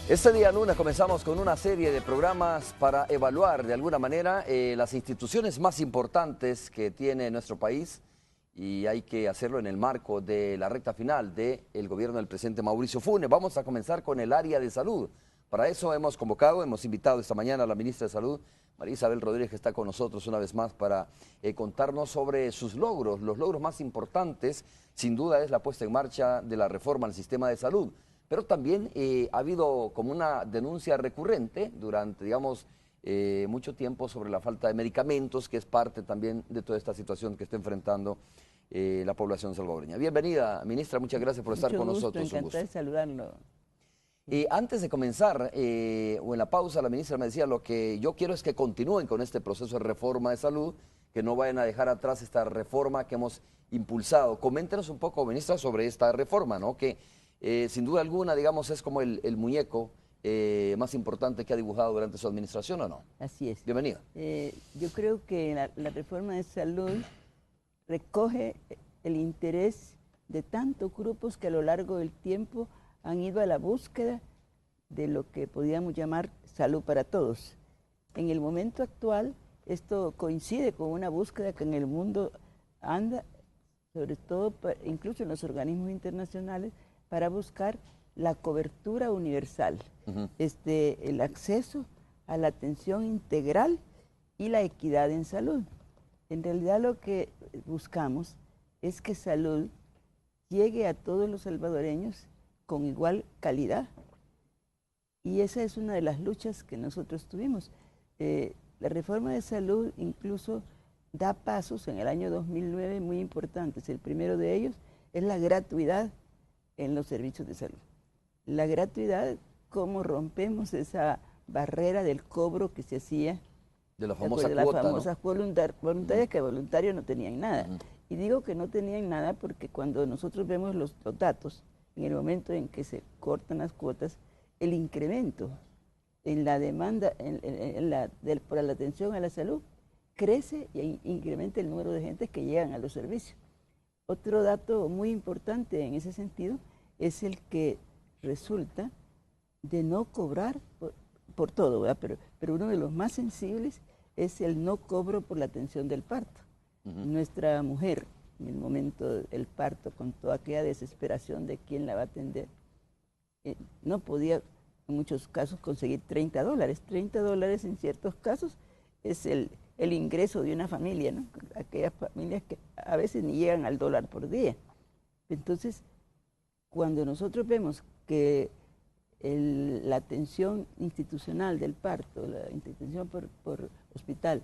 Este día lunes comenzamos con una serie de programas para evaluar de alguna manera las instituciones más importantes que tiene nuestro país, y hay que hacerlo en el marco de la recta final del gobierno del presidente Mauricio Funes. Vamos a comenzar con el área de salud. Para eso hemos invitado esta mañana a la ministra de Salud, María Isabel Rodríguez, que está con nosotros una vez más para contarnos sobre sus logros. Los logros más importantes, sin duda, es la puesta en marcha de la reforma al sistema de salud. Pero también ha habido como una denuncia recurrente durante, digamos, mucho tiempo sobre la falta de medicamentos, que es parte también de toda esta situación que está enfrentando la población salvadoreña. Bienvenida, ministra, muchas gracias por estar con nosotros. Encantada de saludarlo. Antes de comenzar, o en la pausa, la ministra me decía, lo que yo quiero es que continúen con este proceso de reforma de salud, que no vayan a dejar atrás esta reforma que hemos impulsado. Coméntenos un poco, ministra, sobre esta reforma, ¿no? Que sin duda alguna, digamos, es como el muñeco más importante que ha dibujado durante su administración, ¿o no? Así es. Bienvenida. Yo creo que la reforma de salud recoge el interés de tantos grupos que a lo largo del tiempo han ido a la búsqueda de lo que podríamos llamar salud para todos. En el momento actual, esto coincide con una búsqueda que en el mundo anda, sobre todo incluso en los organismos internacionales, para buscar la cobertura universal, el acceso a la atención integral y la equidad en salud. En realidad lo que buscamos es que salud llegue a todos los salvadoreños con igual calidad. Y esa es una de las luchas que nosotros tuvimos. La reforma de salud incluso da pasos en el año 2009 muy importantes. El primero de ellos es la gratuidad en los servicios de salud. La gratuidad, cómo rompemos esa barrera del cobro que se hacía de la famosa las cuota, famosas voluntarias, que voluntarios no tenían nada. Uh-huh. Y digo que no tenían nada porque cuando nosotros vemos los datos, en el momento en que se cortan las cuotas, el incremento en la demanda por la atención a la salud crece y incrementa el número de gente que llegan a los servicios. Otro dato muy importante en ese sentido es el que resulta de no cobrar por todo, ¿verdad? Pero uno de los más sensibles es el no cobro por la atención del parto. Nuestra mujer, en el momento del parto, con toda aquella desesperación de quién la va a atender, no podía en muchos casos conseguir $30. $30 en ciertos casos es el ingreso de una familia, ¿no? Aquellas familias que a veces ni llegan al $1 por día. Entonces, cuando nosotros vemos que la atención institucional del parto, la atención por hospital,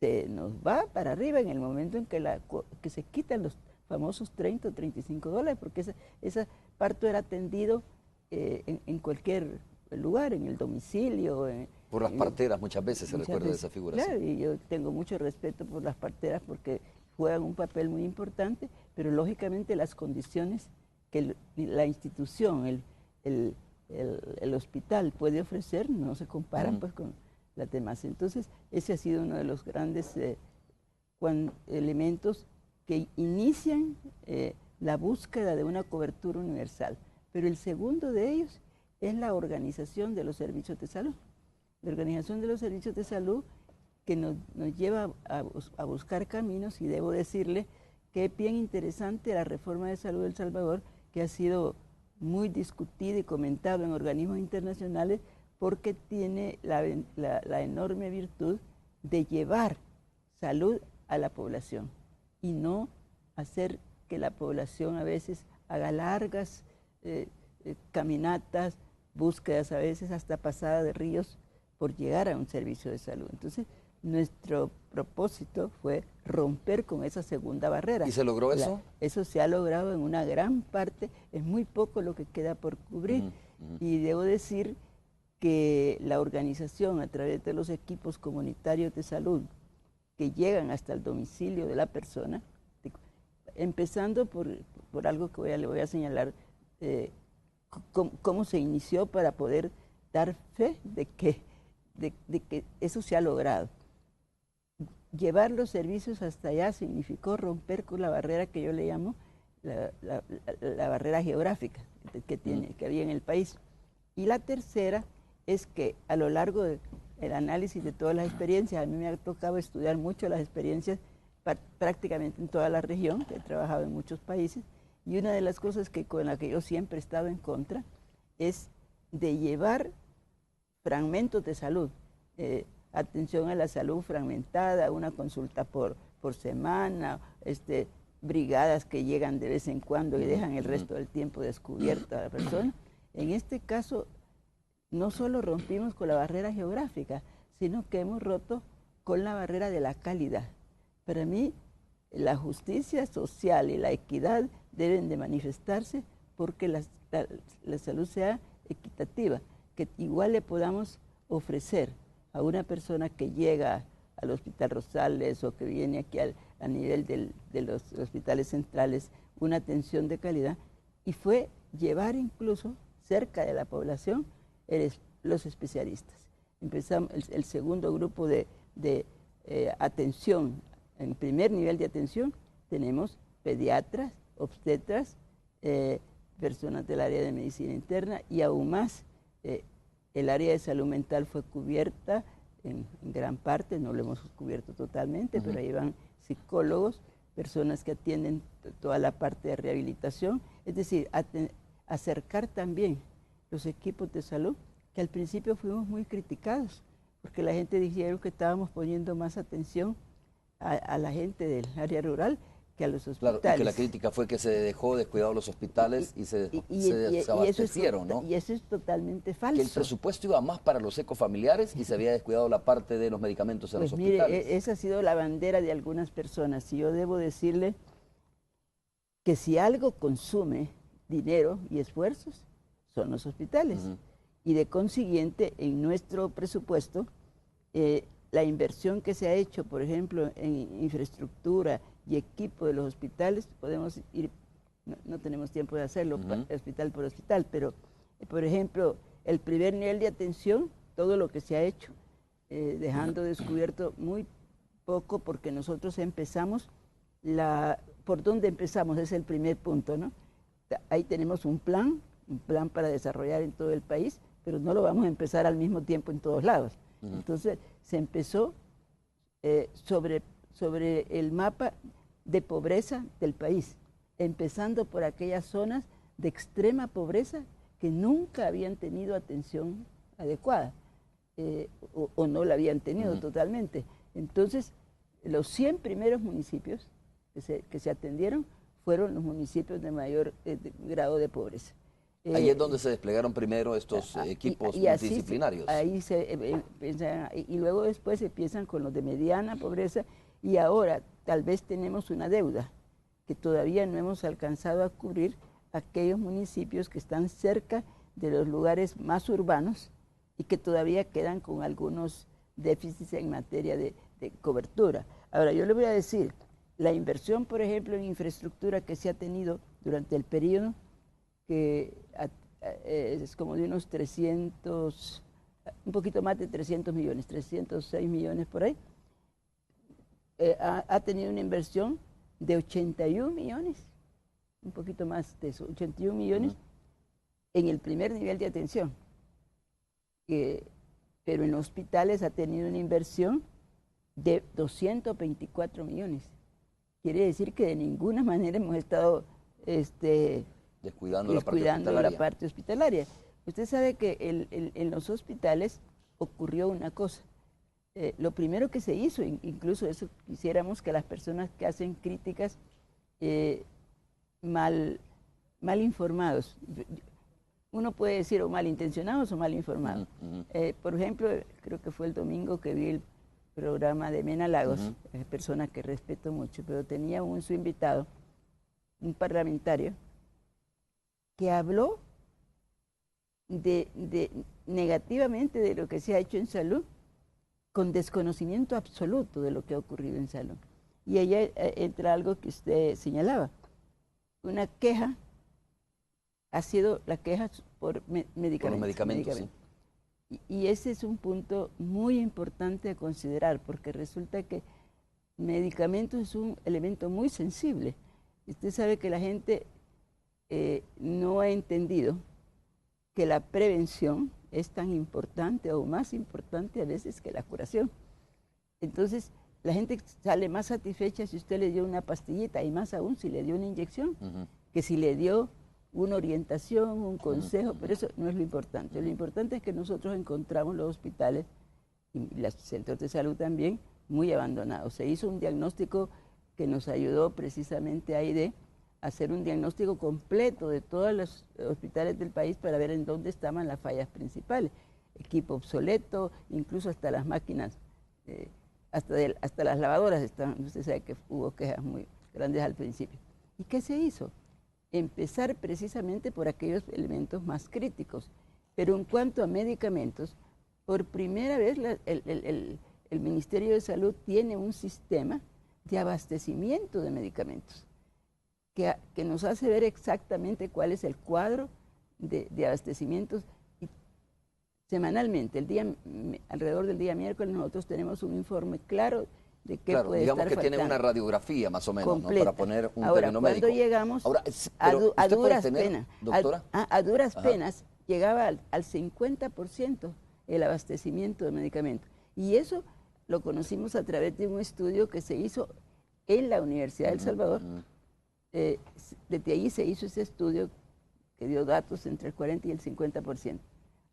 se nos va para arriba en el momento en que se quitan los famosos $30 o $35, porque ese parto era atendido en cualquier lugar, en el domicilio. Por las parteras muchas veces se recuerda de esa figura. Claro, sí. Y yo tengo mucho respeto por las parteras porque juegan un papel muy importante, pero lógicamente las condiciones que la institución, el hospital puede ofrecer no se comparan pues con las demás. Entonces, ese ha sido uno de los grandes elementos que inician la búsqueda de una cobertura universal. Pero el segundo de ellos es la organización de los servicios de salud. La organización de los servicios de salud que nos lleva a buscar caminos, y debo decirle que es bien interesante la reforma de salud de El Salvador, que ha sido muy discutido y comentado en organismos internacionales porque tiene la enorme virtud de llevar salud a la población y no hacer que la población a veces haga largas caminatas, búsquedas a veces hasta pasada de ríos por llegar a un servicio de salud. Entonces, nuestro propósito fue romper con esa segunda barrera. ¿Y se logró eso? Eso se ha logrado en una gran parte, es muy poco lo que queda por cubrir. Y debo decir que la organización a través de los equipos comunitarios de salud que llegan hasta el domicilio de la persona, empezando por algo que le voy a señalar, cómo se inició para poder dar fe de que eso se ha logrado. Llevar los servicios hasta allá significó romper con la barrera que yo le llamo la barrera geográfica que había en el país. Y la tercera es que a lo largo del análisis de todas las experiencias, a mí me ha tocado estudiar mucho las experiencias prácticamente en toda la región, he trabajado en muchos países, y una de las cosas con la que yo siempre he estado en contra es de llevar fragmentos de salud, atención a la salud fragmentada, una consulta por semana, brigadas que llegan de vez en cuando y dejan el resto del tiempo descubierta a la persona. En este caso, no solo rompimos con la barrera geográfica, sino que hemos roto con la barrera de la calidad. Para mí, la justicia social y la equidad deben de manifestarse porque la salud sea equitativa, que igual le podamos ofrecer a una persona que llega al Hospital Rosales o que viene aquí a nivel de los hospitales centrales una atención de calidad, y fue llevar incluso cerca de la población los especialistas. Empezamos el segundo grupo de atención, en primer nivel de atención tenemos pediatras, obstetras, personas del área de medicina interna y aún más el área de salud mental fue cubierta en gran parte, no lo hemos cubierto totalmente, pero ahí van psicólogos, personas que atienden toda la parte de rehabilitación, es decir, acercar también los equipos de salud, que al principio fuimos muy criticados, porque la gente dijeron que estábamos poniendo más atención a la gente del área rural que a los hospitales. Claro, y que la crítica fue que se dejó descuidados los hospitales y se desabastecieron, ¿no? Y eso es totalmente falso. Que el presupuesto iba más para los ecofamiliares y se había descuidado la parte de los medicamentos en los hospitales. Mire, esa ha sido la bandera de algunas personas. Y yo debo decirle que si algo consume dinero y esfuerzos, son los hospitales. Y de consiguiente, en nuestro presupuesto, la inversión que se ha hecho, por ejemplo, en infraestructura y equipo de los hospitales, podemos ir, no tenemos tiempo de hacerlo hospital por hospital, pero, por ejemplo, el primer nivel de atención, todo lo que se ha hecho, dejando descubierto muy poco, porque nosotros empezamos, ¿por dónde empezamos? Es el primer punto, ¿no? Ahí tenemos un plan para desarrollar en todo el país, pero no lo vamos a empezar al mismo tiempo en todos lados. Entonces, se empezó sobre el mapa de pobreza del país, empezando por aquellas zonas de extrema pobreza que nunca habían tenido atención adecuada o no la habían tenido totalmente. Entonces, los 100 primeros municipios que se atendieron fueron los municipios de mayor grado de pobreza. Ahí es donde se desplegaron primero estos equipos multidisciplinarios. Y luego después empiezan con los de mediana pobreza, y ahora tal vez tenemos una deuda que todavía no hemos alcanzado a cubrir aquellos municipios que están cerca de los lugares más urbanos y que todavía quedan con algunos déficits en materia de cobertura. Ahora, yo le voy a decir, la inversión, por ejemplo, en infraestructura que se ha tenido durante el periodo, que es como de unos 300, un poquito más de 300 millones, 306 millones por ahí, ha tenido una inversión de 81 millones, un poquito más de eso, 81 millones en el primer nivel de atención, pero en hospitales ha tenido una inversión de 224 millones. Quiere decir que de ninguna manera hemos estado descuidando la parte hospitalaria. Usted sabe que en los hospitales ocurrió una cosa. Lo primero que se hizo, incluso eso quisiéramos que las personas que hacen críticas mal informados, uno puede decir o malintencionados o mal informados. Por ejemplo, creo que fue el domingo que vi el programa de Mena Lagos, persona que respeto mucho, pero tenía su invitado, un parlamentario, que habló negativamente de lo que se ha hecho en salud, con desconocimiento absoluto de lo que ha ocurrido en salud. Y ahí entra algo que usted señalaba. Una queja ha sido la queja por medicamentos. Por los medicamentos. Sí. Y ese es un punto muy importante a considerar, porque resulta que medicamentos es un elemento muy sensible. Usted sabe que la gente no ha entendido que la prevención es tan importante o más importante a veces que la curación. Entonces, la gente sale más satisfecha si usted le dio una pastillita y más aún si le dio una inyección, que si le dio una orientación, un consejo, pero eso no es lo importante. Lo importante es que nosotros encontramos los hospitales y los centros de salud también muy abandonados. Se hizo un diagnóstico que nos ayudó precisamente a AID a hacer un diagnóstico completo de todos los hospitales del país para ver en dónde estaban las fallas principales. Equipo obsoleto, incluso hasta las máquinas, hasta las lavadoras están. Usted sabe que hubo quejas muy grandes al principio. ¿Y qué se hizo? Empezar precisamente por aquellos elementos más críticos. Pero en cuanto a medicamentos, por primera vez el Ministerio de Salud tiene un sistema de abastecimiento de medicamentos que nos hace ver exactamente cuál es el cuadro de abastecimientos. Y semanalmente, alrededor del día miércoles, nosotros tenemos un informe claro de qué puede estar faltando. Digamos que tiene una radiografía más o menos, ¿no? Para poner un término médico. Cuando llegamos a duras penas, doctora, a duras penas llegaba al 50% el abastecimiento de medicamentos. Y eso lo conocimos a través de un estudio que se hizo en la Universidad de El Salvador. Desde ahí se hizo ese estudio que dio datos entre el 40 y el 50%.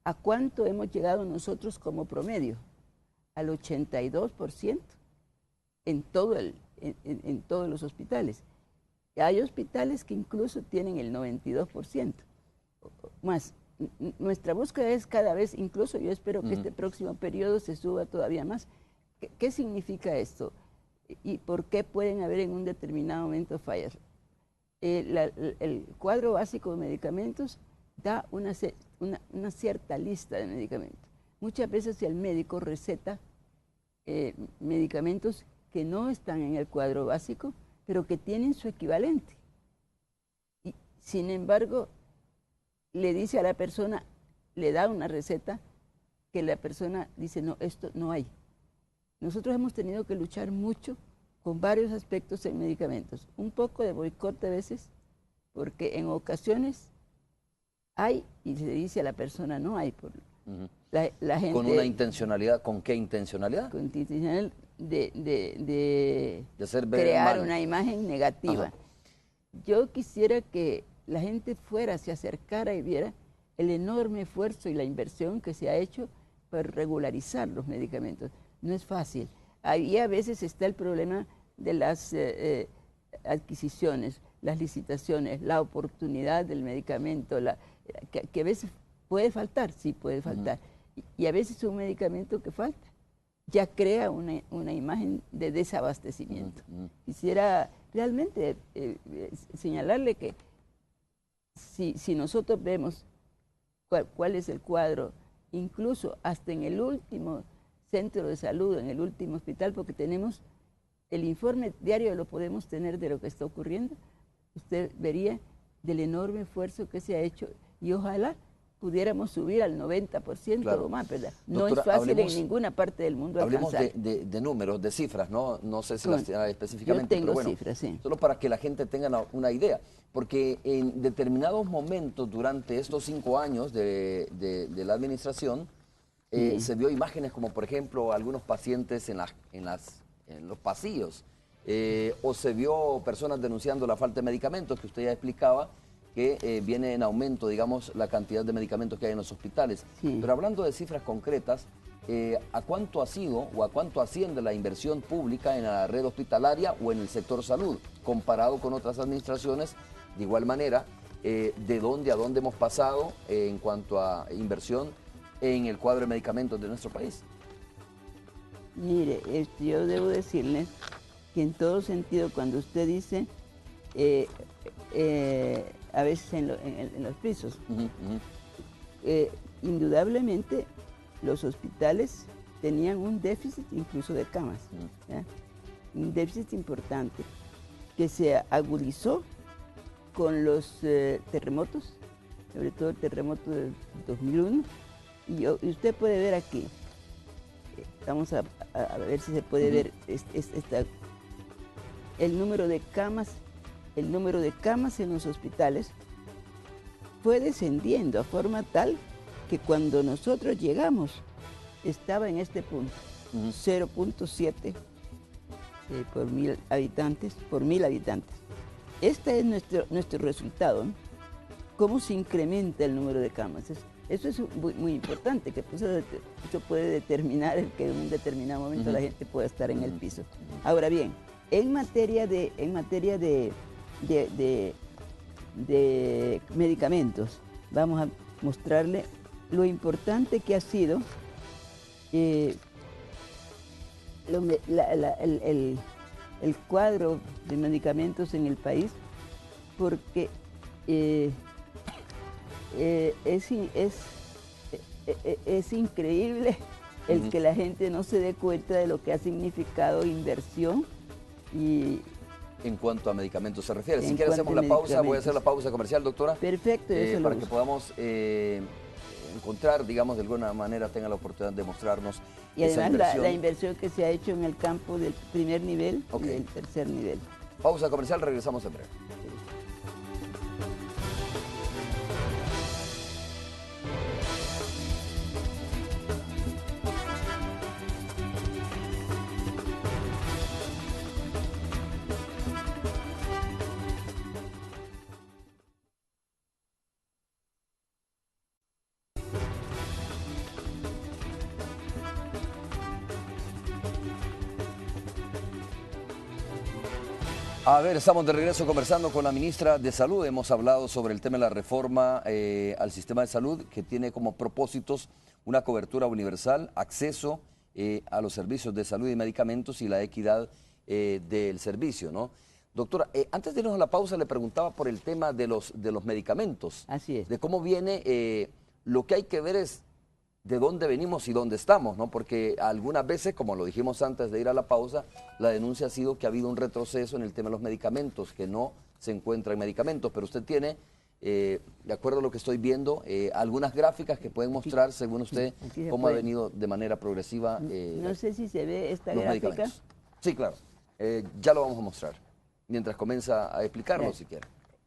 ¿A cuánto hemos llegado nosotros como promedio? Al 82% en todos los hospitales. Hay hospitales que incluso tienen el 92%. Más, nuestra búsqueda es cada vez, incluso yo espero que este próximo periodo se suba todavía más. ¿Qué significa esto? ¿Y por qué pueden haber en un determinado momento fallas? El cuadro básico de medicamentos da una cierta lista de medicamentos. Muchas veces el médico receta medicamentos que no están en el cuadro básico, pero que tienen su equivalente. Y, sin embargo, le dice a la persona, le da una receta que la persona dice, no, esto no hay. Nosotros hemos tenido que luchar mucho con varios aspectos en medicamentos. Un poco de boicot a veces, porque en ocasiones hay y se dice a la persona no hay. La gente, ¿con una intencionalidad? ¿Con qué intencionalidad? Con intencionalidad de crear una imagen negativa. Yo quisiera que la gente se acercara y viera el enorme esfuerzo y la inversión que se ha hecho para regularizar los medicamentos. No es fácil. Ahí a veces está el problema de las adquisiciones, las licitaciones, la oportunidad del medicamento, que a veces puede faltar, sí puede faltar. Y a veces un medicamento que falta ya crea una imagen de desabastecimiento. Quisiera realmente señalarle que si nosotros vemos cuál es el cuadro, incluso hasta en el último centro de salud, en el último hospital, porque tenemos el informe diario, lo podemos tener de lo que está ocurriendo, usted vería del enorme esfuerzo que se ha hecho y ojalá pudiéramos subir al 90% claro. o más, ¿verdad? No Doctora, es fácil en ninguna parte del mundo hablemos alcanzar. de números, de cifras, no sé si las específicamente, yo tengo pero bueno, cifras, sí. Solo para que la gente tenga una idea, porque en determinados momentos durante estos 5 años de la administración, se vio imágenes como, por ejemplo, algunos pacientes en los pasillos, o se vio personas denunciando la falta de medicamentos, que usted ya explicaba, que viene en aumento, digamos, la cantidad de medicamentos que hay en los hospitales. Sí. Pero hablando de cifras concretas, ¿a cuánto ha sido o a cuánto asciende la inversión pública en la red hospitalaria o en el sector salud, comparado con otras administraciones? De igual manera, ¿de dónde a dónde hemos pasado en cuanto a inversión en el cuadro de medicamentos de nuestro país? Mire, yo debo decirle que en todo sentido, cuando usted dice... a veces en los pisos. Indudablemente los hospitales tenían un déficit incluso de camas, un déficit importante que se agudizó con los terremotos, sobre todo el terremoto del 2001, y usted puede ver aquí, vamos a ver si se puede ver el número de camas en los hospitales fue descendiendo a forma tal que cuando nosotros llegamos estaba en este punto, 0.7 por 1000 habitantes, Este es nuestro resultado, ¿no? ¿Cómo se incrementa el número de camas? Eso es muy importante, que pues eso puede determinar el que en un determinado momento la gente pueda estar en el piso. Ahora bien, en materia de medicamentos, vamos a mostrarle lo importante que ha sido el cuadro de medicamentos en el país, porque es increíble el que la gente no se dé cuenta de lo que ha significado inversión. Y en cuanto a medicamentos se refiere. Si quiere hacemos la pausa, voy a hacer la pausa comercial, doctora. Perfecto. Para que podamos encontrar, digamos, de alguna manera tenga la oportunidad de mostrarnos y esa además inversión. la inversión que se ha hecho en el campo del primer nivel y del tercer nivel. Pausa comercial, regresamos en breve. A ver, estamos de regreso conversando con la ministra de Salud. Hemos hablado sobre el tema de la reforma al sistema de salud, que tiene como propósitos una cobertura universal, acceso a los servicios de salud y medicamentos y la equidad del servicio, ¿no? Doctora, antes de irnos a la pausa le preguntaba por el tema de los medicamentos. Así es. De cómo viene, lo que hay que ver es de dónde venimos y dónde estamos, ¿no? Porque algunas veces, como lo dijimos antes de ir a la pausa, la denuncia ha sido que ha habido un retroceso en el tema de los medicamentos, que no se encuentran medicamentos, pero usted tiene, de acuerdo a lo que estoy viendo, algunas gráficas que pueden mostrar, según usted, cómo ha venido de manera progresiva. No sé si se ve esta gráfica. Sí, claro. Ya lo vamos a mostrar, mientras comienza a explicarlo, si quiere.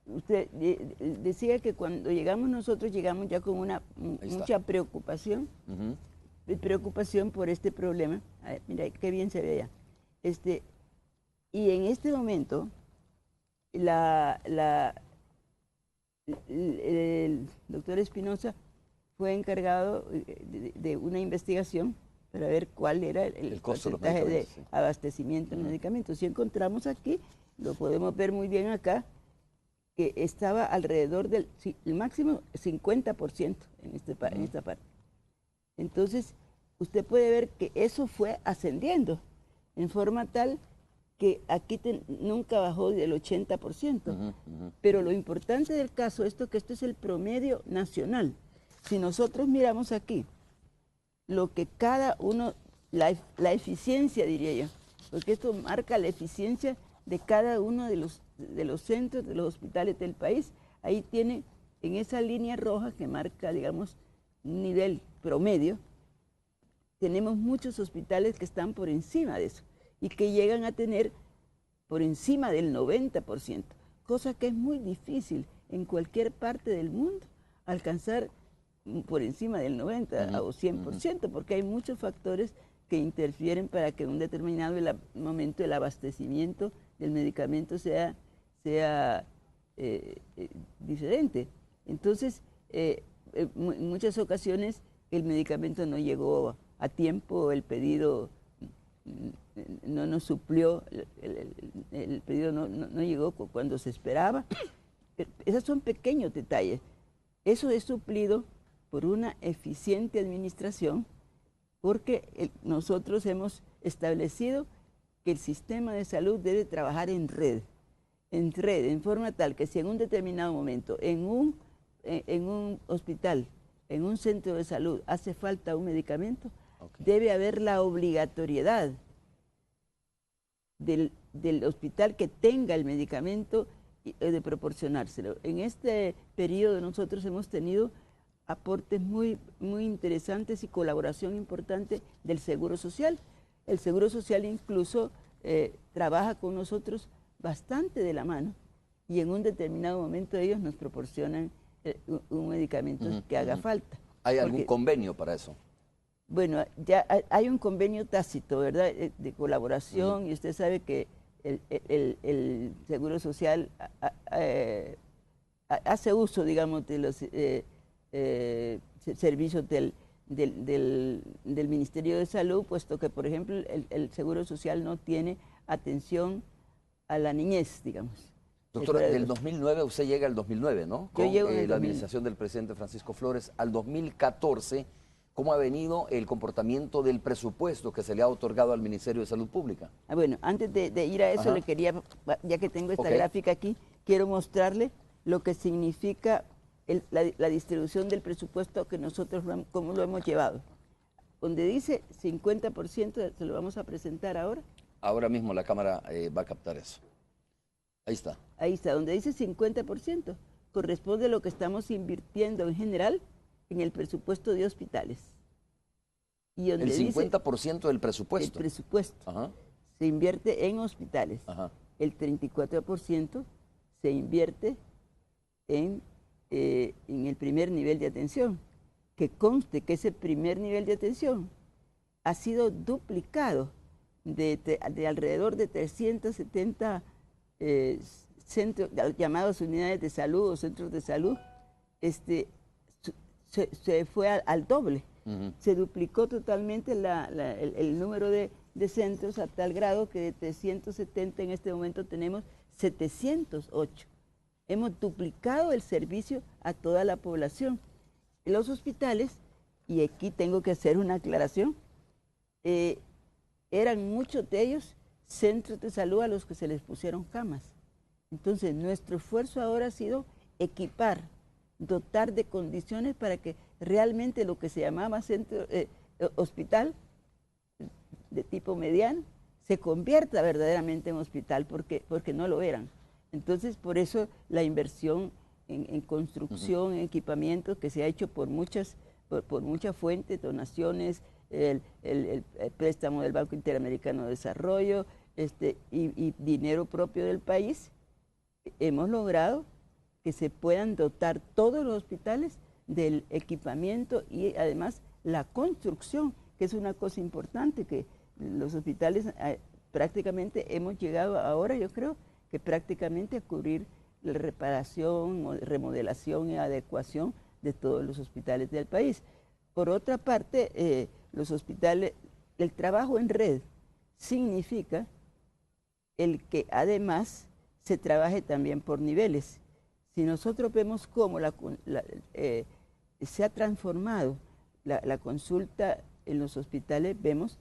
Usted decía que cuando nosotros llegamos ya con mucha preocupación, preocupación por este problema. A ver, mira, qué bien se ve ya. Y en este momento, el doctor Espinosa fue encargado de una investigación para ver cuál era el porcentaje de abastecimiento de medicamentos. Si encontramos aquí, lo podemos ver muy bien acá, que estaba alrededor del máximo 50% en esta parte. Entonces, usted puede ver que eso fue ascendiendo en forma tal que aquí nunca bajó del 80%. Pero lo importante del caso es que esto es el promedio nacional. Si nosotros miramos aquí, lo que cada uno, la eficiencia, diría yo, porque esto marca la eficiencia de cada uno de los centros, de los hospitales del país. Ahí tiene, en esa línea roja que marca, digamos, un nivel promedio, tenemos muchos hospitales que están por encima de eso y que llegan a tener por encima del 90%, cosa que es muy difícil en cualquier parte del mundo alcanzar por encima del 90 o 100%, porque hay muchos factores que interfieren para que en un determinado momento el abastecimiento del medicamento sea diferente. Entonces, en muchas ocasiones el medicamento no llegó a tiempo, el pedido no nos suplió, el pedido no llegó cuando se esperaba. Esos son pequeños detalles. Eso es suplido por una eficiente administración, porque nosotros hemos establecido que el sistema de salud debe trabajar en red, en forma tal que si en un determinado momento, en un hospital, en un centro de salud, hace falta un medicamento, debe haber la obligatoriedad del hospital que tenga el medicamento de proporcionárselo. En este periodo nosotros hemos tenido aportes muy interesantes y colaboración importante del Seguro Social. El Seguro Social incluso trabaja con nosotros bastante de la mano y en un determinado momento ellos nos proporcionan un medicamento que haga falta. ¿Hay algún convenio para eso? Bueno, ya hay un convenio tácito, ¿verdad?, de colaboración, y usted sabe que el Seguro Social hace uso, digamos, de los servicios del Ministerio de Salud, puesto que, por ejemplo, el Seguro Social no tiene atención a la niñez, digamos. Doctora, del 2009, usted llega al 2009, ¿no? Con la administración del presidente Francisco Flores. Al 2014, ¿cómo ha venido el comportamiento del presupuesto que se le ha otorgado al Ministerio de Salud Pública? Bueno, antes de ir a eso, le quería, ya que tengo esta gráfica aquí, quiero mostrarle lo que significa la distribución del presupuesto que nosotros, cómo lo hemos llevado. Donde dice 50%, se lo vamos a presentar ahora. Ahora mismo la cámara va a captar eso. Ahí está. Ahí está, donde dice 50%, corresponde a lo que estamos invirtiendo en general en el presupuesto de hospitales. Y donde el 50% del presupuesto. El presupuesto se invierte en hospitales. El 34% se invierte en el primer nivel de atención. Que conste que ese primer nivel de atención ha sido duplicado de alrededor de 370 centros, llamados unidades de salud o centros de salud, se fue al doble. Se duplicó totalmente el número de centros, a tal grado que de 370 en este momento tenemos 708. Hemos duplicado el servicio a toda la población. Los hospitales, y aquí tengo que hacer una aclaración, eran muchos de ellos centros de salud a los que se les pusieron camas. Entonces, nuestro esfuerzo ahora ha sido equipar, dotar de condiciones para que realmente lo que se llamaba hospital de tipo mediano se convierta verdaderamente en hospital, porque no lo eran. Entonces, por eso la inversión en construcción, en equipamiento que se ha hecho por muchas fuentes, donaciones, el préstamo del Banco Interamericano de Desarrollo y dinero propio del país, hemos logrado que se puedan dotar todos los hospitales del equipamiento y además la construcción, que es una cosa importante, que los hospitales prácticamente hemos llegado ahora, yo creo, que prácticamente a cubrir la reparación, remodelación y adecuación de todos los hospitales del país. Por otra parte, los hospitales, el trabajo en red significa el que además se trabaje también por niveles. Si nosotros vemos cómo se ha transformado la consulta en los hospitales, vemos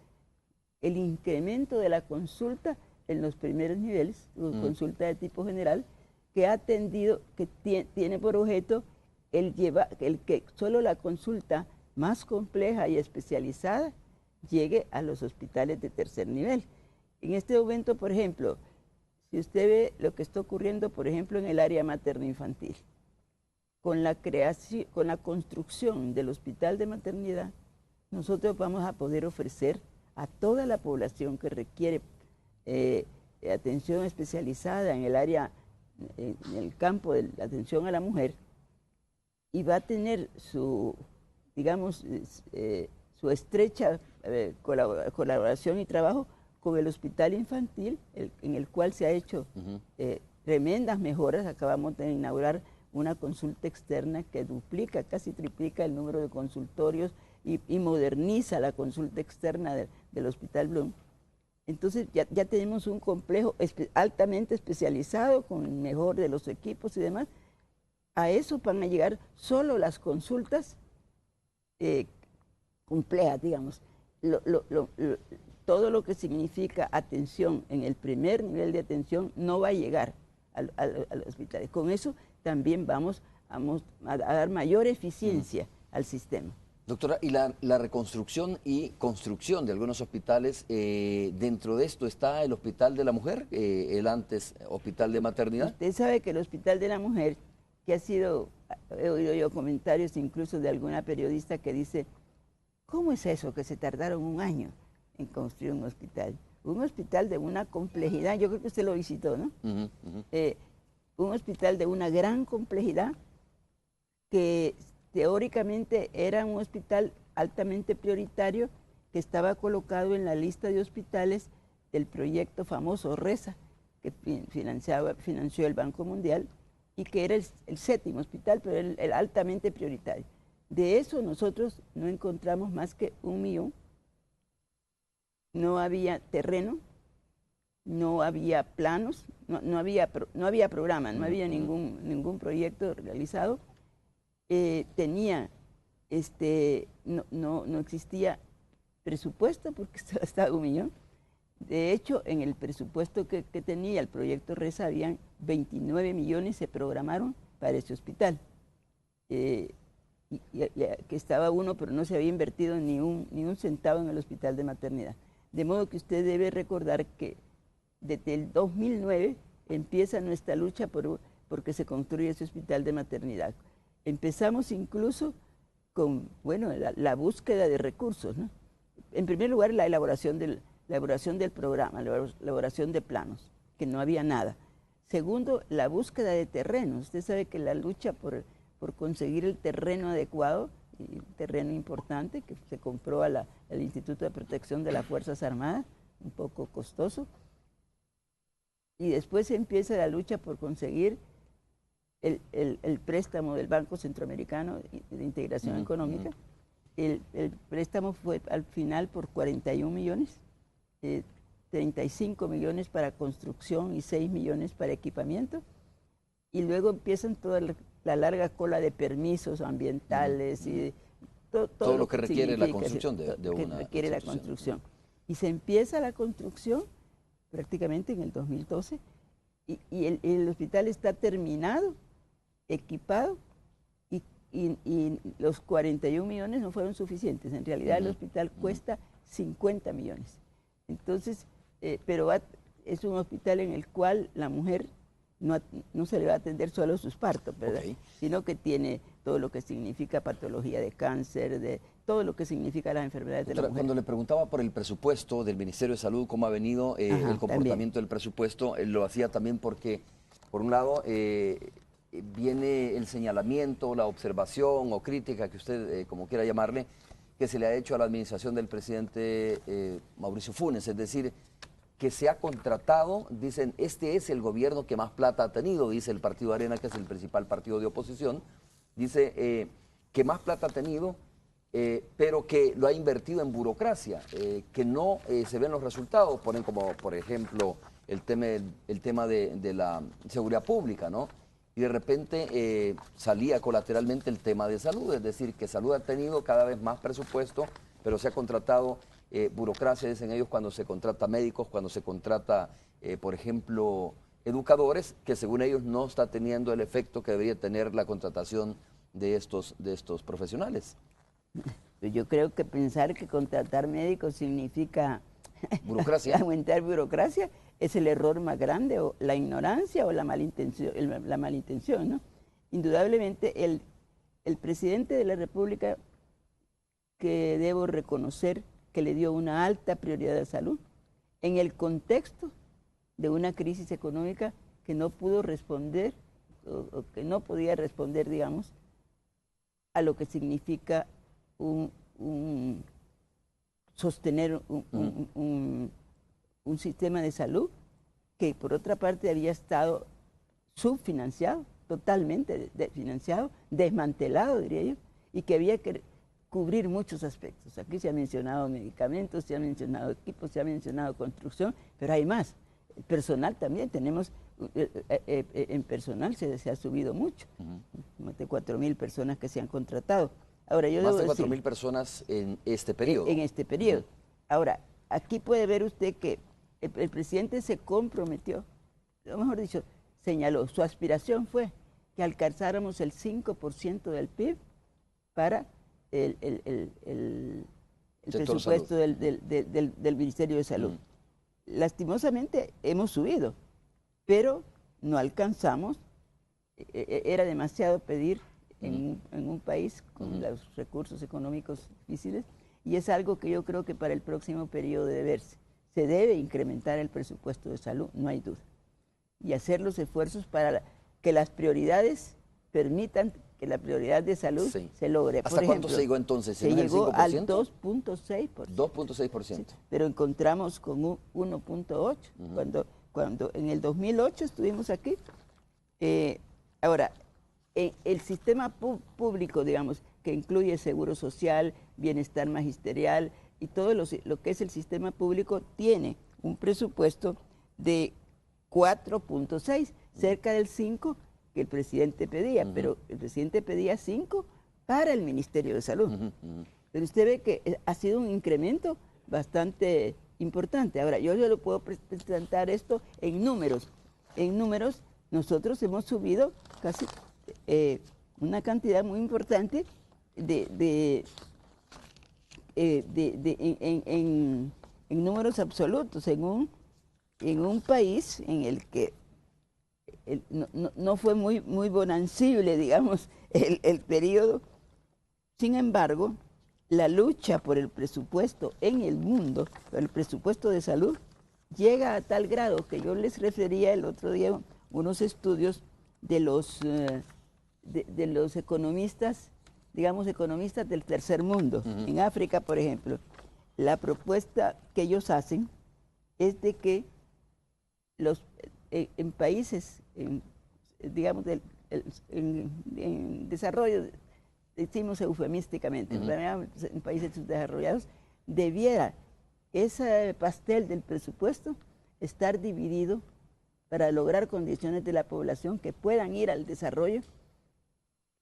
el incremento de la consulta en los primeros niveles, consulta de tipo general, que ha atendido, que tiene por objeto el que solo la consulta más compleja y especializada llegue a los hospitales de tercer nivel. En este momento, por ejemplo, si usted ve lo que está ocurriendo, por ejemplo, en el área materno-infantil, con la creación, con la construcción del hospital de maternidad, nosotros vamos a poder ofrecer a toda la población que requiere atención especializada en el área, en el campo de la atención a la mujer, y va a tener su, digamos, su estrecha colaboración y trabajo con el hospital infantil, en el cual se ha hecho tremendas mejoras. Acabamos de inaugurar una consulta externa que duplica, casi triplica el número de consultorios y moderniza la consulta externa del Hospital Blum. Entonces ya tenemos un complejo altamente especializado con el mejor de los equipos y demás. A eso van a llegar solo las consultas complejas, digamos. Todo lo que significa atención en el primer nivel de atención no va a llegar al hospital. Con eso también vamos a dar mayor eficiencia al sistema. Doctora, ¿y la reconstrucción y construcción de algunos hospitales, dentro de esto está el Hospital de la Mujer, el antes Hospital de Maternidad? Usted sabe que el Hospital de la Mujer, que ha sido, he oído yo comentarios incluso de alguna periodista que dice, ¿cómo es eso que se tardaron un año en construir un hospital? Un hospital de una complejidad, yo creo que usted lo visitó, ¿no? Un hospital de una gran complejidad, que teóricamente era un hospital altamente prioritario que estaba colocado en la lista de hospitales del proyecto famoso RESA, que financió el Banco Mundial, y que era el 7º hospital, pero el altamente prioritario. De eso nosotros no encontramos más que 1 millón. No había terreno, no había planos, no había programa, no había ningún proyecto realizado. No existía presupuesto porque estaba 1 millón. De hecho, en el presupuesto que tenía el proyecto RESA, habían 29 millones se programaron para ese hospital. Que estaba uno, pero no se había invertido ni un centavo en el hospital de maternidad. De modo que usted debe recordar que desde el 2009 empieza nuestra lucha porque se construye ese hospital de maternidad. Empezamos incluso con, bueno, la búsqueda de recursos, ¿no? En primer lugar, la elaboración del programa, la elaboración de planos, que no había nada. Segundo, la búsqueda de terrenos. Usted sabe que la lucha por conseguir el terreno adecuado, y un terreno importante que se compró al Instituto de Protección de las Fuerzas Armadas, un poco costoso. Y después empieza la lucha por conseguir el préstamo del Banco Centroamericano de Integración Económica. El préstamo fue al final por 41 millones, 35 millones para construcción y 6 millones para equipamiento. Y luego empiezan toda la larga cola de permisos ambientales y todo lo que requiere la construcción de una requiere la construcción. Y se empieza la construcción prácticamente en el 2012 y el hospital está terminado, equipado, y los 41 millones no fueron suficientes. En realidad el hospital cuesta 50 millones. Entonces, pero es un hospital en el cual la mujer no se le va a atender solo sus partos, ¿verdad? Sino que tiene todo lo que significa patología de cáncer, de todo lo que significa las enfermedades de la mujer. Cuando le preguntaba por el presupuesto del Ministerio de Salud, cómo ha venido el comportamiento del presupuesto, lo hacía también porque, por un lado, viene el señalamiento, la observación o crítica, que usted, como quiera llamarle, que se le ha hecho a la administración del presidente Mauricio Funes, es decir, que se ha contratado, dicen, este es el gobierno que más plata ha tenido, dice el Partido Arena, que es el principal partido de oposición, dice que más plata ha tenido, pero que lo ha invertido en burocracia, que no se ven los resultados, ponen como, por ejemplo, el tema de la seguridad pública, ¿no? Y de repente salía colateralmente el tema de salud, es decir, que salud ha tenido cada vez más presupuesto, pero se ha contratado burocracia, dicen ellos, cuando se contrata médicos, cuando se contrata, por ejemplo, educadores, que según ellos no está teniendo el efecto que debería tener la contratación de estos profesionales. Yo creo que pensar que contratar médicos significa burocracia, aumentar burocracia, es el error más grande, o la ignorancia o la malintención, ¿no? Indudablemente el presidente de la República, que debo reconocer que le dio una alta prioridad a salud, en el contexto de una crisis económica que no pudo responder, o que no podía responder, digamos, a lo que significa sostener un sistema de salud que por otra parte había estado subfinanciado, totalmente financiado, desmantelado, diría yo, y que había que cubrir muchos aspectos. Aquí se ha mencionado medicamentos, se ha mencionado equipos, se ha mencionado construcción, pero hay más. El personal también, tenemos, en personal se ha subido mucho, más de 4.000 personas que se han contratado. Ahora, yo más de 4.000 personas en este periodo. En este periodo. Ahora, aquí puede ver usted que el presidente se comprometió, o mejor dicho, señaló, su aspiración fue que alcanzáramos el 5% del PIB para el presupuesto del Ministerio de Salud. Lastimosamente hemos subido, pero no alcanzamos, era demasiado pedir en un país con los recursos económicos difíciles, y es algo que yo creo que para el próximo periodo debe verse. Se debe incrementar el presupuesto de salud, no hay duda, y hacer los esfuerzos para que las prioridades permitan la prioridad de salud Sí. se logre. ¿Hasta Por cuánto ejemplo, se llegó entonces? se ¿No es el llegó al 5%? 2.6%. 2.6%. Sí, pero encontramos con un 1.8%. Cuando en el 2008 estuvimos aquí. Ahora, el sistema público, digamos, que incluye seguro social, bienestar magisterial y todo lo que es el sistema público, tiene un presupuesto de 4.6, cerca del 5 que el presidente pedía, pero el presidente pedía 5 para el Ministerio de Salud. Pero usted ve que ha sido un incremento bastante importante. Ahora, yo le puedo presentar esto en números. En números, nosotros hemos subido casi una cantidad muy importante en números absolutos, en un país en el que no fue muy bonancible, digamos, el periodo. Sin embargo, la lucha por el presupuesto en el mundo, por el presupuesto de salud, llega a tal grado que yo les refería el otro día unos estudios de los economistas, digamos, economistas del tercer mundo. En África, por ejemplo, la propuesta que ellos hacen es de que en países, digamos, en desarrollo, decimos eufemísticamente, en países subdesarrollados, debiera ese pastel del presupuesto estar dividido para lograr condiciones de la población que puedan ir al desarrollo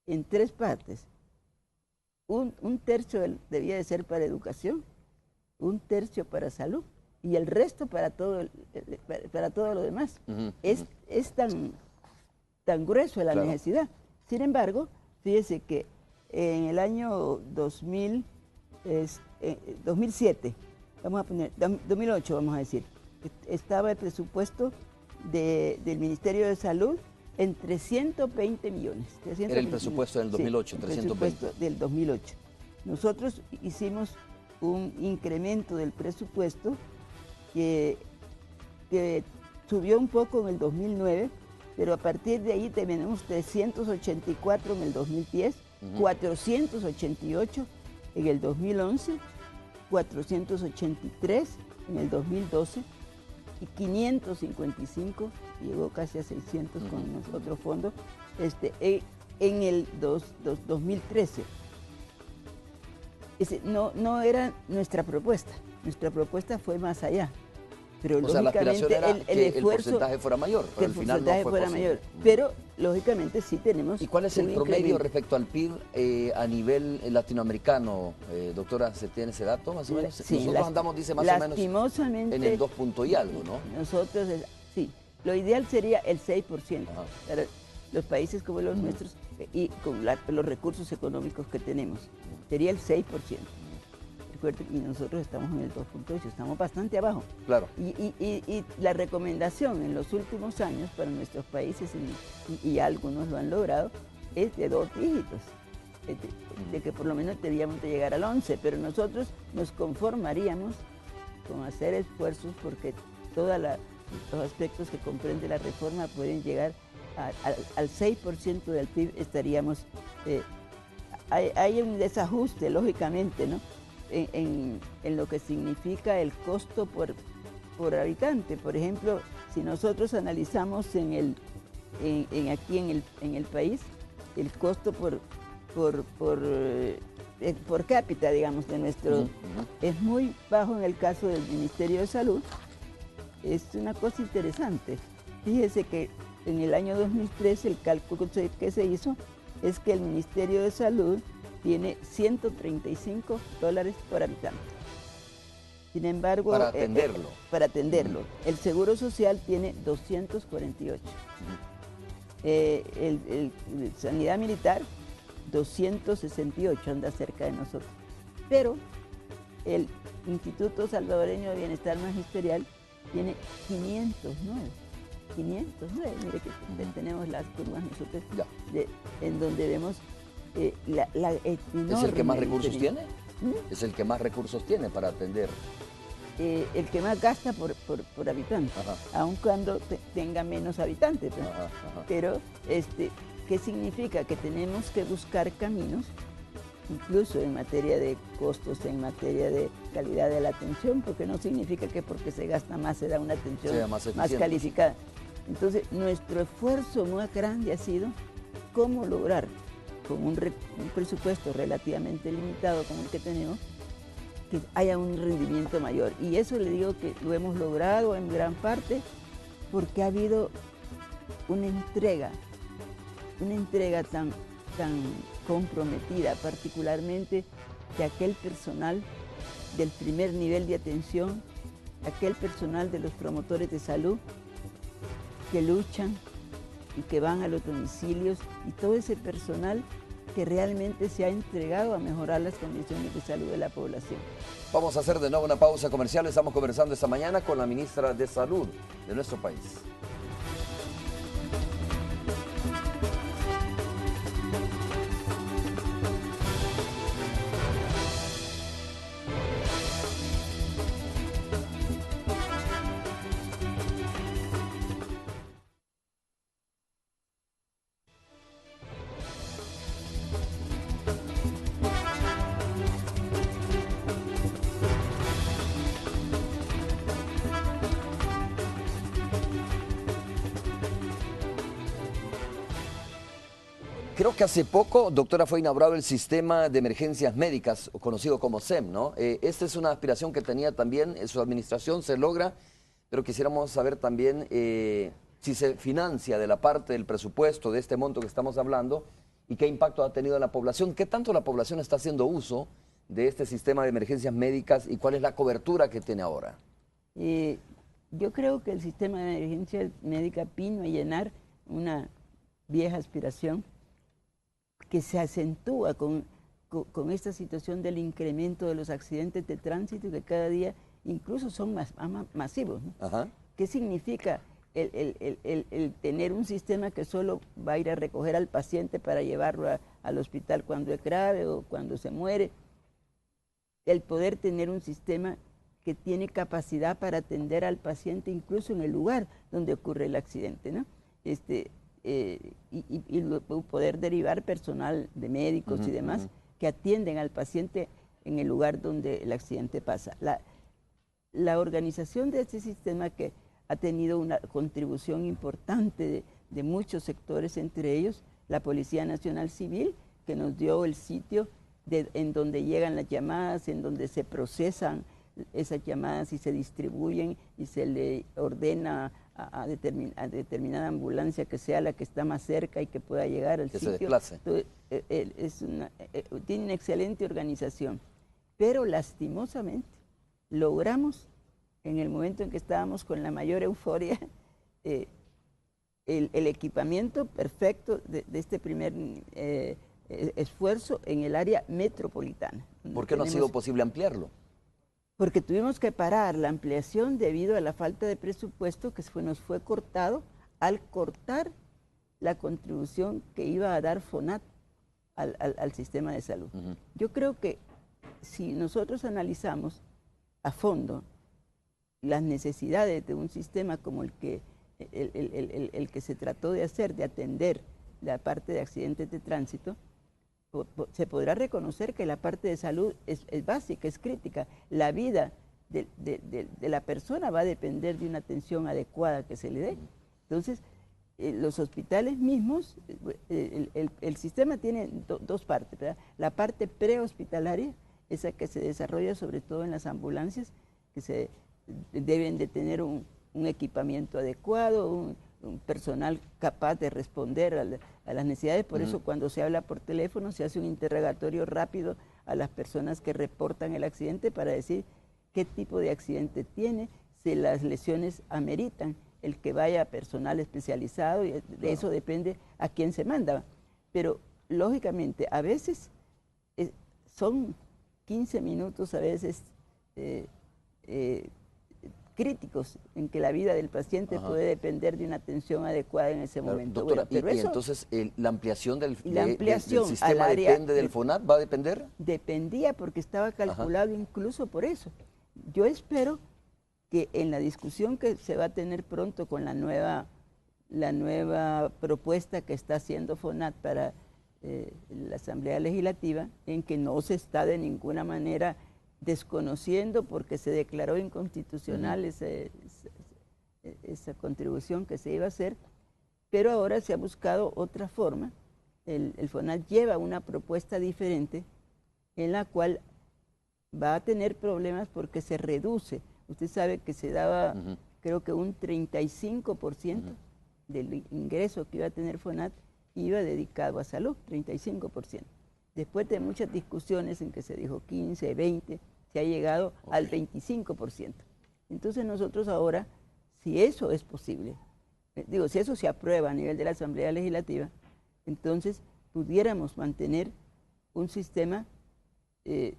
en 3 partes. Un tercio debía de ser para educación, un tercio para salud y el resto para todo lo demás. Es tan grueso la necesidad. Sin embargo, fíjese que en el año 2007, vamos a poner, 2008 vamos a decir, estaba el presupuesto del Ministerio de Salud en 320 millones. Era el presupuesto del 2008, sí, 320. El presupuesto del 2008. Nosotros hicimos un incremento del presupuesto que subió un poco en el 2009, pero a partir de ahí tenemos 384 en el 2010, 488 en el 2011, 483 en el 2012 y 555, llegó casi a 600 con otro fondo, en el 2013. No era nuestra propuesta fue más allá. Pero o sea, la aspiración era el que esfuerzo, el porcentaje fuera mayor, pero al final no fue posible. Mayor. Pero, lógicamente, sí tenemos. ¿Y cuál es el promedio respecto al PIB a nivel latinoamericano? Doctora, ¿se tiene ese dato más o menos? Sí, nosotros andamos, dice, más o menos en el 2 punto y algo, ¿no? Nosotros, sí. Lo ideal sería el 6% para los países como los nuestros y con los recursos económicos que tenemos. Sería el 6%. Y nosotros estamos en el 2.8, estamos bastante abajo. Claro. Y la recomendación en los últimos años para nuestros países, y algunos lo han logrado, es de 2 dígitos, de que por lo menos debíamos de llegar al 11, pero nosotros nos conformaríamos con hacer esfuerzos porque todos los aspectos que comprende la reforma pueden llegar al 6% del PIB, estaríamos... hay un desajuste, lógicamente, ¿no? En lo que significa el costo por habitante. Por ejemplo, si nosotros analizamos aquí en el país, el costo por cápita, digamos, de nuestro, es muy bajo en el caso del Ministerio de Salud. Es una cosa interesante. Fíjese que en el año 2013 el cálculo que se hizo es que el Ministerio de Salud tiene $135 por habitante. Sin embargo... Para atenderlo. Para atenderlo. El Seguro Social tiene 248. El Sanidad Militar, 268, anda cerca de nosotros. Pero el Instituto Salvadoreño de Bienestar Magisterial tiene 509. 509, mire que tenemos las curvas nosotros, en donde vemos... ¿Es el que más recursos tiene? ¿Es el que más recursos tiene para atender? El que más gasta por habitante, aun cuando tenga menos habitantes. Pero ¿Qué significa? Que tenemos que buscar caminos, incluso en materia de costos, en materia de calidad de la atención, porque no significa que porque se gasta más se da una atención más calificada. Entonces, nuestro esfuerzo más grande ha sido cómo lograr, con un presupuesto relativamente limitado como el que tenemos, que haya un rendimiento mayor. Y eso le digo que lo hemos logrado en gran parte porque ha habido una entrega tan comprometida, particularmente de aquel personal del primer nivel de atención, aquel personal de los promotores de salud que luchan y que van a los domicilios, y todo ese personal que realmente se ha entregado a mejorar las condiciones de salud de la población. Vamos a hacer de nuevo una pausa comercial. Estamos conversando esta mañana con la ministra de Salud de nuestro país. Creo que hace poco, doctora, fue inaugurado el sistema de emergencias médicas, conocido como SEM, ¿no? Esta es una aspiración que tenía también su administración, se logra, pero quisiéramos saber también si se financia de la parte del presupuesto de este monto que estamos hablando y qué impacto ha tenido en la población, qué tanto la población está haciendo uso de este sistema de emergencias médicas y cuál es la cobertura que tiene ahora. Yo creo que el sistema de emergencia médica vino a llenar una vieja aspiración que se acentúa con esta situación del incremento de los accidentes de tránsito, que cada día incluso son más masivos, ¿no? Ajá. ¿Qué significa el tener un sistema que solo va a ir a recoger al paciente para llevarlo al hospital cuando es grave o cuando se muere? El poder tener un sistema que tiene capacidad para atender al paciente incluso en el lugar donde ocurre el accidente, ¿no? Y poder derivar personal de médicos y demás que atienden al paciente en el lugar donde el accidente pasa. La organización de este sistema, que ha tenido una contribución importante de muchos sectores, entre ellos la Policía Nacional Civil, que nos dio el sitio en donde llegan las llamadas, en donde se procesan esas llamadas y se distribuyen y se le ordena a determinada ambulancia que sea la que está más cerca y que pueda llegar al sitio. Se desplace. Entonces, tiene una excelente organización, pero lastimosamente logramos, en el momento en que estábamos con la mayor euforia, el equipamiento perfecto de este primer esfuerzo en el área metropolitana. ¿Por qué no ha sido posible ampliarlo? Porque tuvimos que parar la ampliación debido a la falta de presupuesto que nos fue cortado al cortar la contribución que iba a dar FONAT al sistema de salud. Yo creo que si nosotros analizamos a fondo las necesidades de un sistema como el que se trató de hacer, de atender la parte de accidentes de tránsito, se podrá reconocer que la parte de salud es básica, es crítica. La vida de la persona va a depender de una atención adecuada que se le dé. Entonces, los hospitales mismos, el sistema tiene dos partes, ¿verdad? La parte prehospitalaria, esa que se desarrolla sobre todo en las ambulancias, que se deben de tener un equipamiento adecuado, un personal capaz de responder a las necesidades. Por eso cuando se habla por teléfono se hace un interrogatorio rápido a las personas que reportan el accidente para decir qué tipo de accidente tiene, si las lesiones ameritan el que vaya personal especializado, y de eso depende a quién se manda. Pero lógicamente a veces son 15 minutos, a veces críticos en que la vida del paciente puede depender de una atención adecuada en ese momento. Doctora, pero y entonces la ampliación del sistema depende del FONAT, ¿va a depender? Dependía porque estaba calculado incluso por eso. Yo espero que en la discusión que se va a tener pronto con la la nueva propuesta que está haciendo FONAT para la Asamblea Legislativa, en que no se está de ninguna manera desconociendo porque se declaró inconstitucional esa contribución que se iba a hacer, pero ahora se ha buscado otra forma. El FONAT lleva una propuesta diferente en la cual va a tener problemas porque se reduce. Usted sabe que se daba, creo que un 35% del ingreso que iba a tener FONAT iba dedicado a salud, 35%. Después de muchas discusiones en que se dijo 15, 20, se ha llegado al 25%. Entonces nosotros ahora, si eso es posible, si eso se aprueba a nivel de la Asamblea Legislativa, entonces pudiéramos mantener un sistema que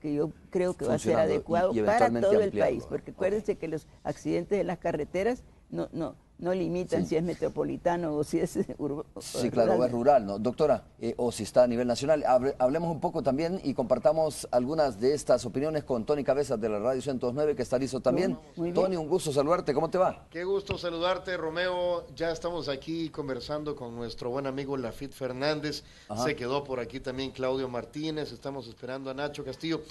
yo creo que va a ser adecuado para todo el país, porque acuérdense que los accidentes en las carreteras no limitan si es metropolitano o si es urbano. Sí, claro, o es rural, ¿no? Doctora, o si está a nivel nacional. Hablemos un poco también y compartamos algunas de estas opiniones con Tony Cabezas de la Radio 109, que está listo también. Tony, un gusto saludarte, ¿cómo te va? Qué gusto saludarte, Romeo. Ya estamos aquí conversando con nuestro buen amigo Lafit Fernández. Se quedó por aquí también Claudio Martínez, estamos esperando a Nacho Castillo.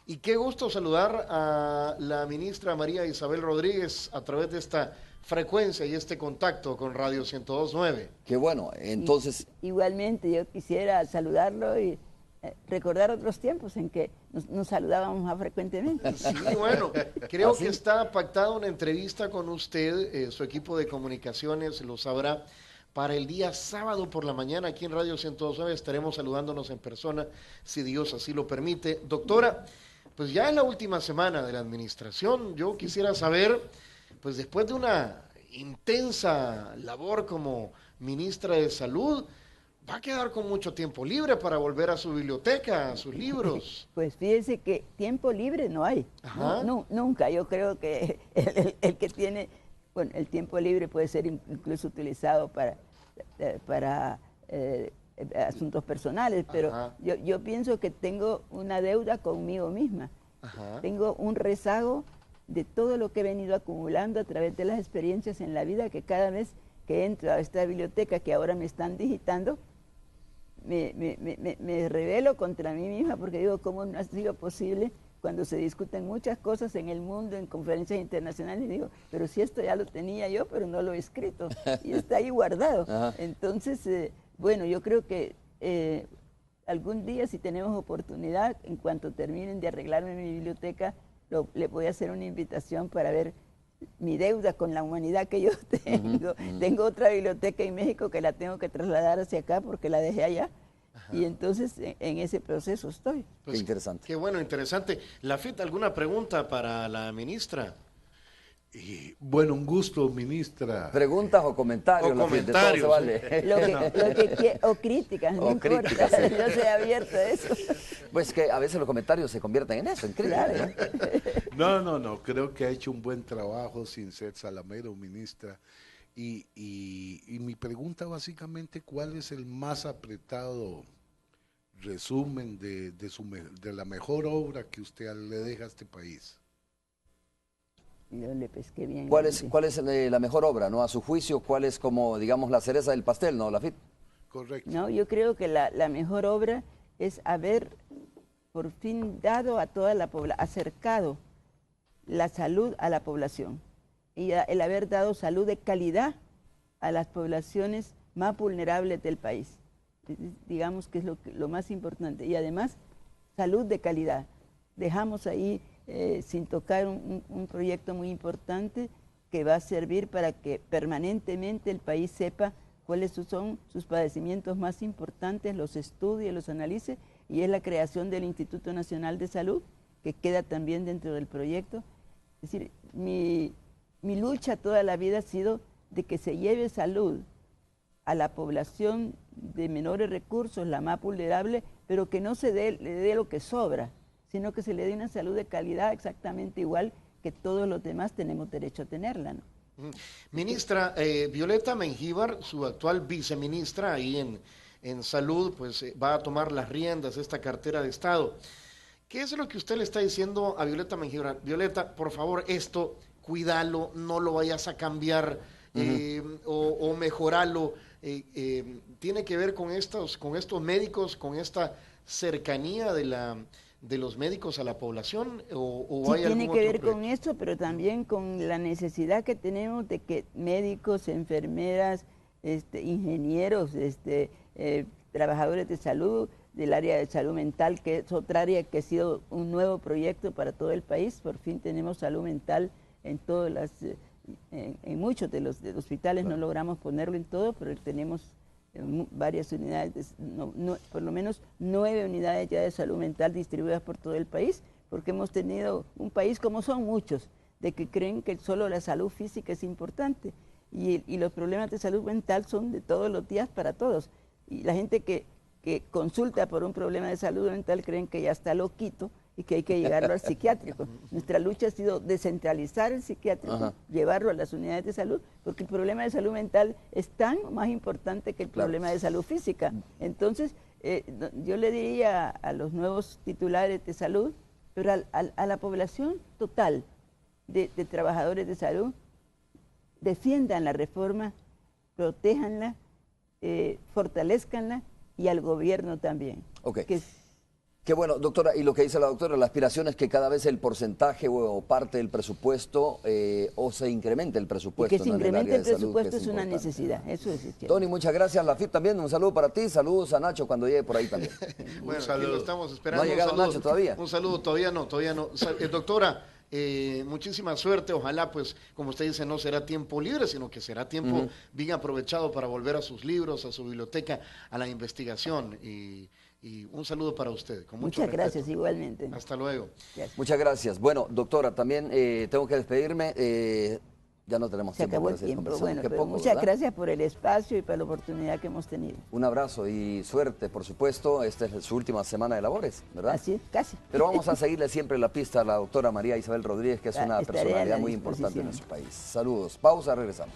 Y qué gusto saludar a la ministra María Isabel Rodríguez a través de esta frecuencia y este contacto con Radio 102.9. Qué bueno, entonces... Igualmente, yo quisiera saludarlo y recordar otros tiempos en que nos saludábamos más frecuentemente. Sí, bueno, creo que está pactada una entrevista con usted, su equipo de comunicaciones lo sabrá, para el día sábado por la mañana aquí en Radio 102.9 estaremos saludándonos en persona, si Dios así lo permite. Doctora, pues ya en la última semana de la administración, yo quisiera saber... Pues después de una intensa labor como ministra de Salud, va a quedar con mucho tiempo libre para volver a su biblioteca, a sus libros. Pues fíjese que tiempo libre no hay, nunca. Yo creo que el que tiene, bueno, el tiempo libre puede ser incluso utilizado para asuntos personales, pero yo pienso que tengo una deuda conmigo misma. Tengo un rezago de todo lo que he venido acumulando a través de las experiencias en la vida, que cada vez que entro a esta biblioteca que ahora me están digitando, me rebelo contra mí misma, porque digo, ¿cómo no ha sido posible cuando se discuten muchas cosas en el mundo, en conferencias internacionales? Y digo, pero si esto ya lo tenía yo, pero no lo he escrito, y está ahí guardado. Entonces, bueno, yo creo que algún día, si tenemos oportunidad, en cuanto terminen de arreglarme mi biblioteca, le voy a hacer una invitación para ver mi deuda con la humanidad que yo tengo. Tengo otra biblioteca en México que la tengo que trasladar hacia acá porque la dejé allá. Y entonces en ese proceso estoy. Pues, qué interesante. Qué bueno, interesante. Lafit, ¿alguna pregunta para la ministra? Bueno, un gusto, ministra. ¿Preguntas o comentarios? O comentarios. Todo se vale. O críticas, no importa. Críticas, sí. Yo soy abierto a eso. Pues que a veces los comentarios se convierten en eso, en críticas. Claro. No, creo que ha hecho un buen trabajo sin ser salamero, ministra. Y mi pregunta básicamente, ¿cuál es el más apretado resumen de la mejor obra que usted le deja a este país? Yo le pesqué bien. ¿Cuál es la mejor obra, no? A su juicio, ¿cuál es como, digamos, la cereza del pastel, no, Lafit? Correcto. No, yo creo que la mejor obra es haber por fin dado a toda la población, acercado la salud a la población y el haber dado salud de calidad a las poblaciones más vulnerables del país. Digamos que es lo más importante. Y además, salud de calidad. Dejamos ahí sin tocar un proyecto muy importante que va a servir para que permanentemente el país sepa cuáles son sus padecimientos más importantes, los estudie, los analice, y es la creación del Instituto Nacional de Salud, que queda también dentro del proyecto. Es decir, mi lucha toda la vida ha sido de que se lleve salud a la población de menores recursos, la más vulnerable, pero que no le dé lo que sobra, sino que se le dé una salud de calidad exactamente igual que todos los demás tenemos derecho a tenerla, ¿no? Ministra, Violeta Mengíbar, su actual viceministra ahí en Salud, pues va a tomar las riendas de esta cartera de Estado. ¿Qué es lo que usted le está diciendo a Violeta Mengíbar? Violeta, por favor, esto, cuídalo, no lo vayas a cambiar o mejorarlo. Tiene que ver con estos médicos, con esta cercanía de los médicos a la población, o sí, hay algún tiene otro que ver proyecto? con esto, pero también con la necesidad que tenemos de que médicos, enfermeras, ingenieros, trabajadores de salud, del área de salud mental, que es otra área que ha sido un nuevo proyecto para todo el país. Por fin tenemos salud mental en todas las, en muchos de los hospitales. No logramos ponerlo en todo, pero tenemos varias unidades, por lo menos 9 unidades ya de salud mental distribuidas por todo el país, porque hemos tenido un país, como son muchos, de que creen que solo la salud física es importante, y los problemas de salud mental son de todos los días para todos. Y la gente que consulta por un problema de salud mental creen que ya está loquito y que hay que llevarlo al psiquiátrico. Nuestra lucha ha sido descentralizar el psiquiátrico, llevarlo a las unidades de salud, porque el problema de salud mental es tan más importante que el problema de salud física. Entonces, yo le diría a los nuevos titulares de salud, pero a la población total de trabajadores de salud, defiendan la reforma, protéjanla, fortalezcanla, y al gobierno también. Ok. Qué bueno, doctora, y lo que dice la doctora, la aspiración es que cada vez el porcentaje o parte del presupuesto o se incremente el presupuesto. Y que se incremente el presupuesto salud, es una necesidad, eso es cierto. Tony, muchas gracias. La FIP también, un saludo para ti, saludos a Nacho cuando llegue por ahí también. Bueno, aquí lo estamos esperando. ¿No ha llegado Nacho todavía? Un saludo, todavía no. Doctora, muchísima suerte, ojalá pues como usted dice no será tiempo libre, sino que será tiempo bien aprovechado para volver a sus libros, a su biblioteca, a la investigación, y un saludo para usted, con mucho Muchas gracias, respeto. igualmente. Hasta luego. Gracias. Muchas gracias. Bueno, doctora, también tengo que despedirme, ya no tenemos Se tiempo acabó para el seguir tiempo, conversando. bueno, Qué pero poco, muchas ¿verdad? gracias por el espacio y por la oportunidad que hemos tenido. Un abrazo y suerte, por supuesto. Esta es su última semana de labores, ¿verdad? Así, casi. Pero vamos a seguirle siempre la pista a la doctora María Isabel Rodríguez, que es una Estaré a la personalidad muy importante en disposición. nuestro país. Saludos. Pausa, regresamos.